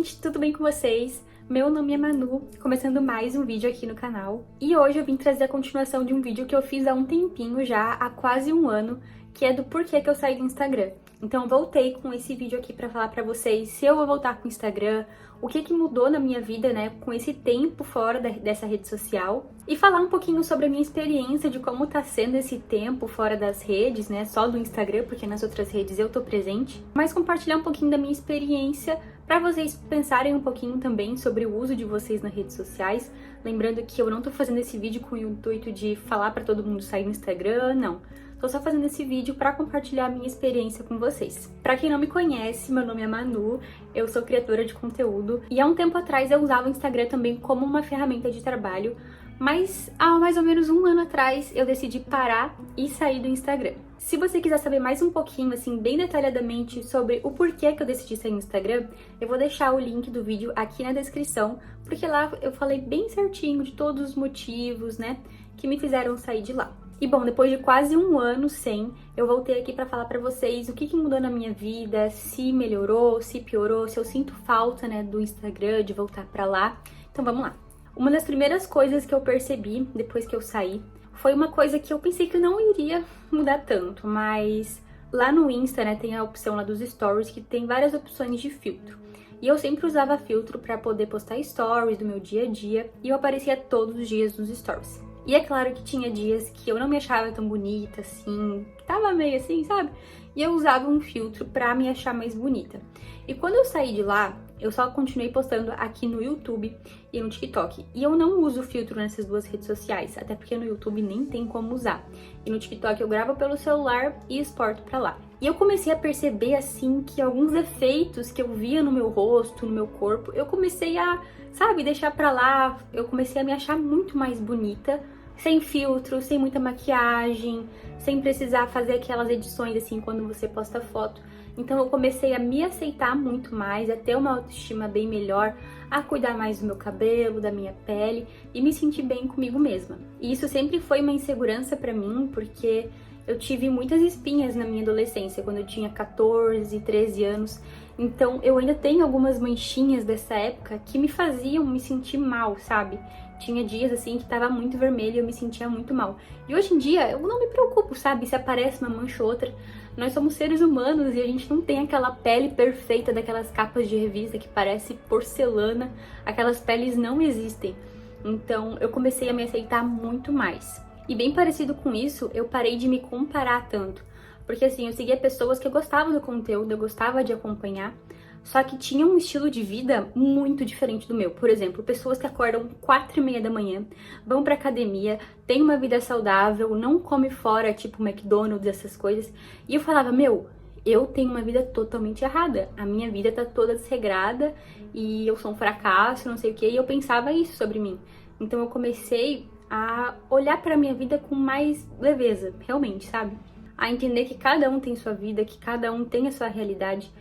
gente, tudo bem com vocês? Meu nome é Manu, começando mais um vídeo aqui no canal. E hoje eu vim trazer a continuação de um vídeo que eu fiz há um tempinho já, há quase um ano, que é do porquê que eu saí do Instagram. Então eu voltei com esse vídeo aqui pra falar pra vocês se eu vou voltar com o Instagram, o que mudou na minha vida, né, com esse tempo fora dessa rede social. E falar um pouquinho sobre a minha experiência de como tá sendo esse tempo fora das redes, né, só do Instagram, porque nas outras redes eu tô presente. Mas compartilhar um pouquinho da minha experiência para vocês pensarem um pouquinho também sobre o uso de vocês nas redes sociais. Lembrando que eu não tô fazendo esse vídeo com o intuito de falar para todo mundo sair no Instagram, não. Tô só fazendo esse vídeo para compartilhar a minha experiência com vocês. Para quem não me conhece, meu nome é Manu, eu sou criadora de conteúdo e há um tempo atrás eu usava o Instagram também como uma ferramenta de trabalho, mas há mais ou menos um ano atrás eu decidi parar e sair do Instagram. Se você quiser saber mais um pouquinho, assim, bem detalhadamente sobre o porquê que eu decidi sair do Instagram, eu vou deixar o link do vídeo aqui na descrição, porque lá eu falei bem certinho de todos os motivos, né, que me fizeram sair de lá. E bom, depois de quase um ano sem, eu voltei aqui pra falar pra vocês o que mudou na minha vida, se melhorou, se piorou, se eu sinto falta, né, do Instagram, de voltar pra lá. Então vamos lá. Uma das primeiras coisas que eu percebi depois que eu saí foi uma coisa que eu pensei que não iria mudar tanto, mas lá no Insta, né, tem a opção lá dos stories que tem várias opções de filtro. E eu sempre usava filtro pra poder postar stories do meu dia a dia e eu aparecia todos os dias nos stories. E é claro que tinha dias que eu não me achava tão bonita, assim, que tava meio assim, sabe? E eu usava um filtro pra me achar mais bonita. E quando eu saí de lá, eu só continuei postando aqui no YouTube e no TikTok. E eu não uso filtro nessas duas redes sociais, até porque no YouTube nem tem como usar. E no TikTok eu gravo pelo celular e exporto pra lá. E eu comecei a perceber, assim, que alguns efeitos que eu via no meu rosto, no meu corpo, eu comecei a, sabe, deixar pra lá. Eu comecei a me achar muito mais bonita, sem filtro, sem muita maquiagem, sem precisar fazer aquelas edições, assim, quando você posta foto. Então eu comecei a me aceitar muito mais, a ter uma autoestima bem melhor, a cuidar mais do meu cabelo, da minha pele e me sentir bem comigo mesma. E isso sempre foi uma insegurança pra mim, porque eu tive muitas espinhas na minha adolescência, quando eu tinha 14, 13 anos. Então eu ainda tenho algumas manchinhas dessa época que me faziam me sentir mal, sabe? Tinha dias assim que tava muito vermelho e eu me sentia muito mal. E hoje em dia eu não me preocupo, sabe? Se aparece uma mancha ou outra. Nós somos seres humanos e a gente não tem aquela pele perfeita daquelas capas de revista que parece porcelana. Aquelas peles não existem. Então eu comecei a me aceitar muito mais. E bem parecido com isso, eu parei de me comparar tanto. Porque assim, eu seguia pessoas que eu gostava do conteúdo, eu gostava de acompanhar, só que tinham um estilo de vida muito diferente do meu. Por exemplo, pessoas que acordam 4h30 da manhã, vão pra academia, têm uma vida saudável, não come fora, tipo McDonald's, essas coisas. E eu falava, meu, eu tenho uma vida totalmente errada. A minha vida tá toda desregrada e eu sou um fracasso, não sei o quê. E eu pensava isso sobre mim. Então eu comecei a olhar pra minha vida com mais leveza, realmente, sabe? A entender que cada um tem sua vida, que cada um tem a sua realidade.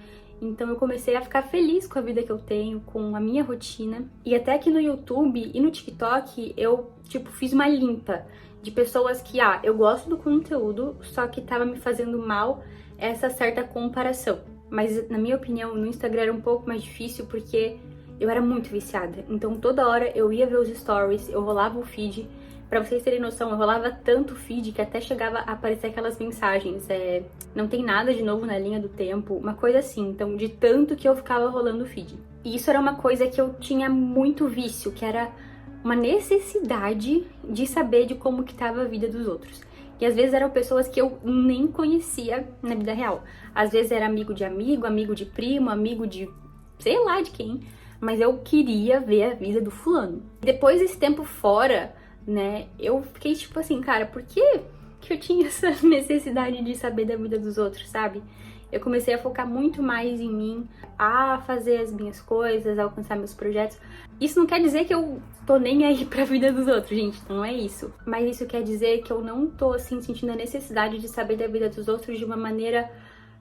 Então eu comecei a ficar feliz com a vida que eu tenho, com a minha rotina. E até aqui no YouTube e no TikTok eu, fiz uma limpa de pessoas que, eu gosto do conteúdo, só que tava me fazendo mal essa certa comparação. Mas na minha opinião, no Instagram era um pouco mais difícil porque eu era muito viciada. Então toda hora eu ia ver os stories, eu rolava o feed. Pra vocês terem noção, eu rolava tanto o feed que até chegava a aparecer aquelas mensagens, não tem nada de novo na linha do tempo, uma coisa assim. Então, de tanto que eu ficava rolando o feed. E isso era uma coisa que eu tinha muito vício, que era uma necessidade de saber de como que tava a vida dos outros. E às vezes eram pessoas que eu nem conhecia na vida real. Às vezes era amigo de primo, amigo de sei lá de quem, mas eu queria ver a vida do fulano. Depois desse tempo fora, né, eu fiquei tipo assim, cara, por que eu tinha essa necessidade de saber da vida dos outros, sabe? Eu comecei a focar muito mais em mim, a fazer as minhas coisas, a alcançar meus projetos. Isso não quer dizer que eu tô nem aí pra vida dos outros, gente, não é isso. Mas isso quer dizer que eu não tô, assim, sentindo a necessidade de saber da vida dos outros de uma maneira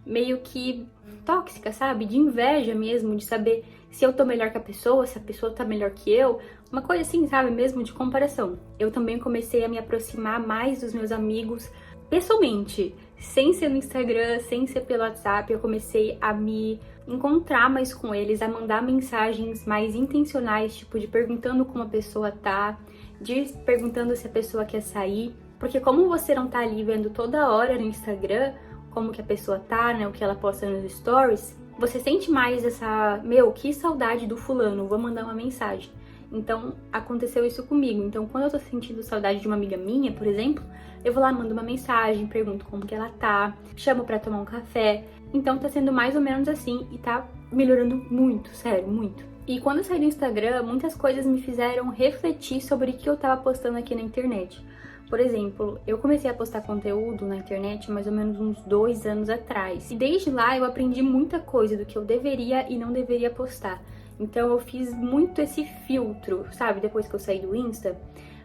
meio que tóxica, sabe? De inveja mesmo, de saber se eu tô melhor que a pessoa, se a pessoa tá melhor que eu. Uma coisa assim, sabe? Mesmo de comparação. Eu também comecei a me aproximar mais dos meus amigos pessoalmente, sem ser no Instagram, sem ser pelo WhatsApp. Eu comecei a me encontrar mais com eles, a mandar mensagens mais intencionais, tipo de perguntando como a pessoa tá, de perguntando se a pessoa quer sair, porque como você não tá ali vendo toda hora no Instagram como que a pessoa tá, né, o que ela posta nos stories, você sente mais essa, meu, que saudade do fulano, vou mandar uma mensagem. Então, aconteceu isso comigo. Então, quando eu tô sentindo saudade de uma amiga minha, por exemplo, eu vou lá, mando uma mensagem, pergunto como que ela tá, chamo pra tomar um café. Então, tá sendo mais ou menos assim e tá melhorando muito, sério, muito. E quando eu saí do Instagram, muitas coisas me fizeram refletir sobre o que eu tava postando aqui na internet. Por exemplo, eu comecei a postar conteúdo na internet mais ou menos uns 2 anos atrás. E desde lá eu aprendi muita coisa do que eu deveria e não deveria postar. Então eu fiz muito esse filtro, sabe, depois que eu saí do Insta.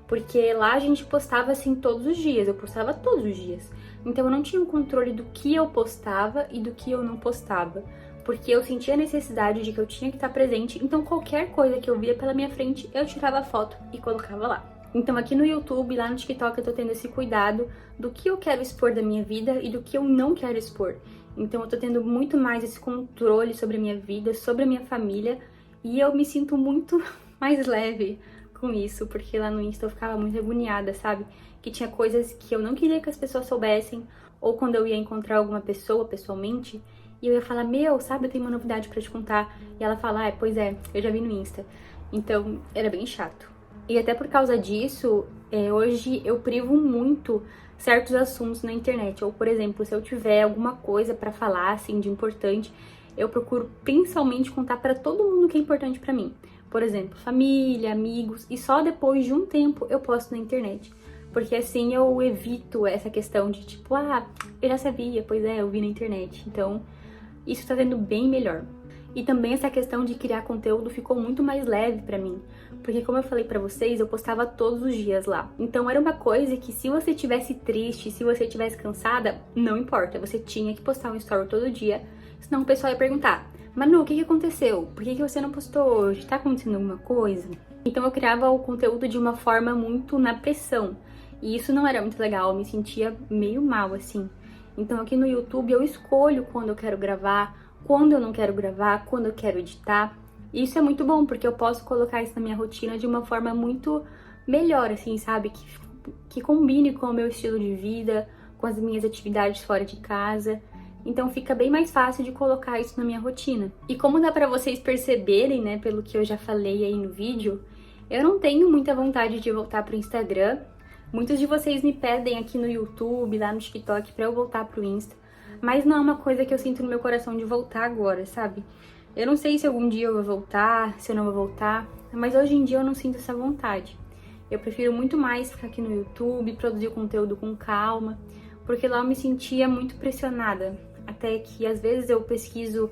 Porque lá a gente postava assim todos os dias, eu postava todos os dias. Então eu não tinha um controle do que eu postava e do que eu não postava. Porque eu sentia a necessidade de que eu tinha que estar presente, então qualquer coisa que eu via pela minha frente, eu tirava foto e colocava lá. Então aqui no YouTube, lá no TikTok, eu tô tendo esse cuidado do que eu quero expor da minha vida e do que eu não quero expor. Então eu tô tendo muito mais esse controle sobre a minha vida, sobre a minha família, e eu me sinto muito mais leve com isso, porque lá no Insta eu ficava muito agoniada, sabe? Que tinha coisas que eu não queria que as pessoas soubessem, ou quando eu ia encontrar alguma pessoa pessoalmente, e eu ia falar, meu, sabe, eu tenho uma novidade pra te contar. E ela fala, pois é, eu já vi no Insta. Então era bem chato. E até por causa disso, hoje eu privo muito certos assuntos na internet. Ou, por exemplo, se eu tiver alguma coisa pra falar, assim, de importante, eu procuro principalmente contar pra todo mundo que é importante pra mim. Por exemplo, família, amigos, e só depois de um tempo eu posto na internet. Porque assim eu evito essa questão de tipo, eu já sabia, pois é, eu vi na internet. Então, isso tá sendo bem melhor. E também essa questão de criar conteúdo ficou muito mais leve pra mim. Porque como eu falei pra vocês, eu postava todos os dias lá. Então era uma coisa que se você tivesse triste, se você tivesse cansada, não importa. Você tinha que postar um story todo dia, senão o pessoal ia perguntar, Manu, o que aconteceu? Por que você não postou hoje? Tá acontecendo alguma coisa? Então eu criava o conteúdo de uma forma muito na pressão. E isso não era muito legal, eu me sentia meio mal assim. Então aqui no YouTube eu escolho quando eu quero gravar, quando eu não quero gravar, quando eu quero editar. E isso é muito bom, porque eu posso colocar isso na minha rotina de uma forma muito melhor, assim, sabe? Que combine com o meu estilo de vida, com as minhas atividades fora de casa. Então fica bem mais fácil de colocar isso na minha rotina. E como dá pra vocês perceberem, né, pelo que eu já falei aí no vídeo, eu não tenho muita vontade de voltar pro Instagram. Muitos de vocês me pedem aqui no YouTube, lá no TikTok, pra eu voltar pro Insta. Mas não é uma coisa que eu sinto no meu coração de voltar agora, sabe? Eu não sei se algum dia eu vou voltar, se eu não vou voltar, mas hoje em dia eu não sinto essa vontade. Eu prefiro muito mais ficar aqui no YouTube, produzir o conteúdo com calma, porque lá eu me sentia muito pressionada. Até que às vezes eu pesquiso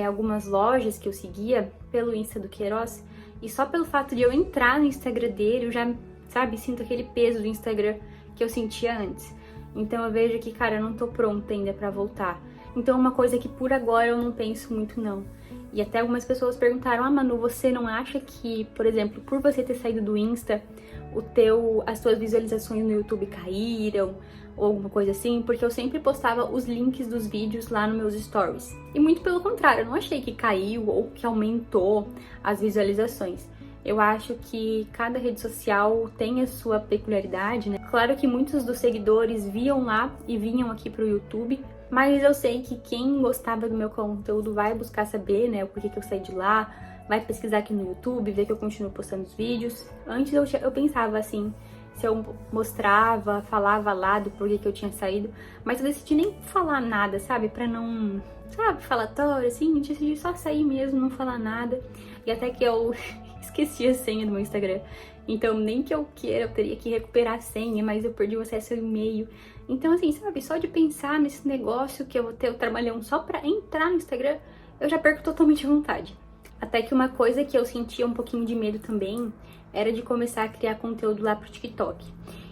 algumas lojas que eu seguia pelo Insta do Queiroz, e só pelo fato de eu entrar no Instagram dele, eu já, sabe, sinto aquele peso do Instagram que eu sentia antes. Então eu vejo que, cara, eu não tô pronta ainda pra voltar. Então é uma coisa que por agora eu não penso muito não. E até algumas pessoas perguntaram, Manu, você não acha que, por exemplo, por você ter saído do Insta, as suas visualizações no YouTube caíram? Ou alguma coisa assim? Porque eu sempre postava os links dos vídeos lá nos meus stories. E muito pelo contrário, eu não achei que caiu ou que aumentou as visualizações. Eu acho que cada rede social tem a sua peculiaridade, né? Claro que muitos dos seguidores viam lá e vinham aqui pro YouTube, mas eu sei que quem gostava do meu conteúdo vai buscar saber, né, o porquê que eu saí de lá, vai pesquisar aqui no YouTube, ver que eu continuo postando os vídeos. Antes eu pensava assim, se eu mostrava, falava lá do porquê que eu tinha saído, mas eu decidi nem falar nada, sabe, pra não, sabe, falatório, assim, eu decidi só sair mesmo, não falar nada. E até que eu esqueci a senha do meu Instagram. Então, nem que eu queira, eu teria que recuperar a senha, mas eu perdi o acesso ao e-mail. Então, assim, sabe, só de pensar nesse negócio que eu vou ter o trabalhão só pra entrar no Instagram, eu já perco totalmente a vontade. Até que uma coisa que eu sentia um pouquinho de medo também era de começar a criar conteúdo lá pro TikTok.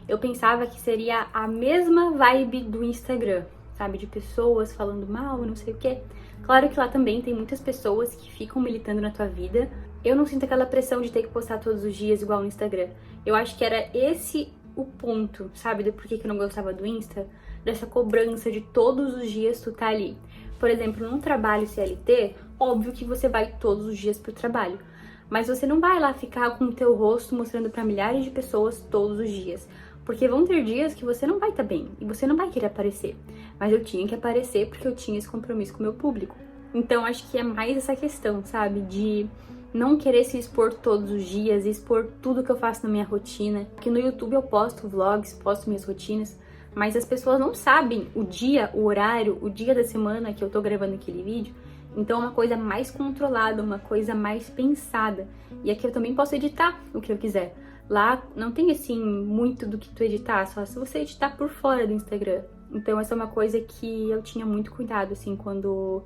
Eu pensava que seria a mesma vibe do Instagram, sabe, de pessoas falando mal, não sei o quê. Claro que lá também tem muitas pessoas que ficam militando na tua vida. Eu não sinto aquela pressão de ter que postar todos os dias igual no Instagram. Eu acho que era esse o ponto, sabe, do porquê que eu não gostava do Insta, dessa cobrança de todos os dias tu tá ali. Por exemplo, num trabalho CLT, óbvio que você vai todos os dias pro trabalho, mas você não vai lá ficar com o teu rosto mostrando para milhares de pessoas todos os dias, porque vão ter dias que você não vai estar bem e você não vai querer aparecer. Mas eu tinha que aparecer porque eu tinha esse compromisso com o meu público. Então acho que é mais essa questão, sabe, de não querer se expor todos os dias, expor tudo que eu faço na minha rotina. Porque no YouTube eu posto vlogs, posto minhas rotinas, mas as pessoas não sabem o dia, o horário, o dia da semana que eu tô gravando aquele vídeo. Então é uma coisa mais controlada, uma coisa mais pensada. E aqui eu também posso editar o que eu quiser. Lá não tem assim muito do que tu editar, só se você editar por fora do Instagram. Então essa é uma coisa que eu tinha muito cuidado assim quando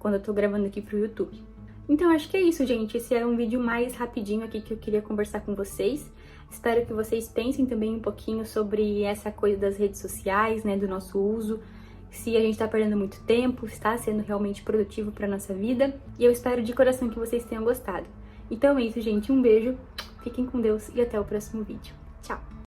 eu tô gravando aqui pro YouTube. Então acho que é isso, gente. Esse era um vídeo mais rapidinho aqui que eu queria conversar com vocês. Espero que vocês pensem também um pouquinho sobre essa coisa das redes sociais, né, do nosso uso. Se a gente tá perdendo muito tempo, se está sendo realmente produtivo pra nossa vida. E eu espero de coração que vocês tenham gostado. Então é isso, gente. Um beijo, fiquem com Deus e até o próximo vídeo. Tchau!